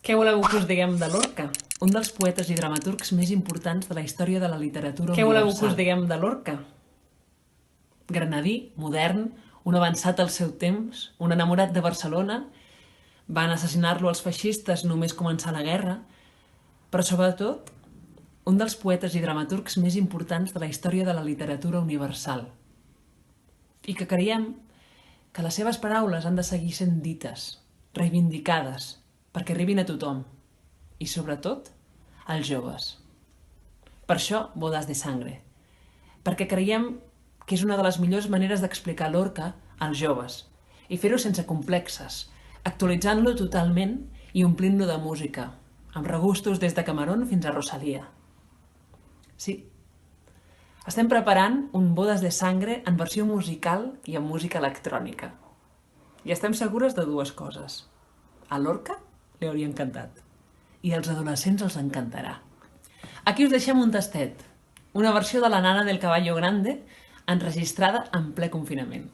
Què voleu que us diguem de Lorca? Un dels poetes i dramaturgs més importants de la història de la literatura universal. Què voleu que us diguem de Lorca? Granadí, modern, un avançat al seu temps, un enamorat de Barcelona. Van assassinar-lo els feixistes només començar la guerra, però sobretot un dels poetes i dramaturgs més importants de la història de la literatura universal. I que creiem que les seves paraules han de seguir sent dites, reivindicades, perquè arribin a tothom, i sobretot als joves. Per això, Bodes de Sangre, perquè creiem que és una de les millors maneres d'explicar Lorca als joves, i fer-ho sense complexes, actualitzant-lo totalment i omplint-lo de música, amb regustos des de Camarón fins a Rosalía. Sí, estem preparant un Bodes de Sangre en versió musical i amb música electrònica. I estem segures de dues coses. A Lorca li hauria encantat. I als adolescents els encantarà. Aquí us deixem un tastet, una versió de la Nana del Caballo Grande enregistrada en ple confinament.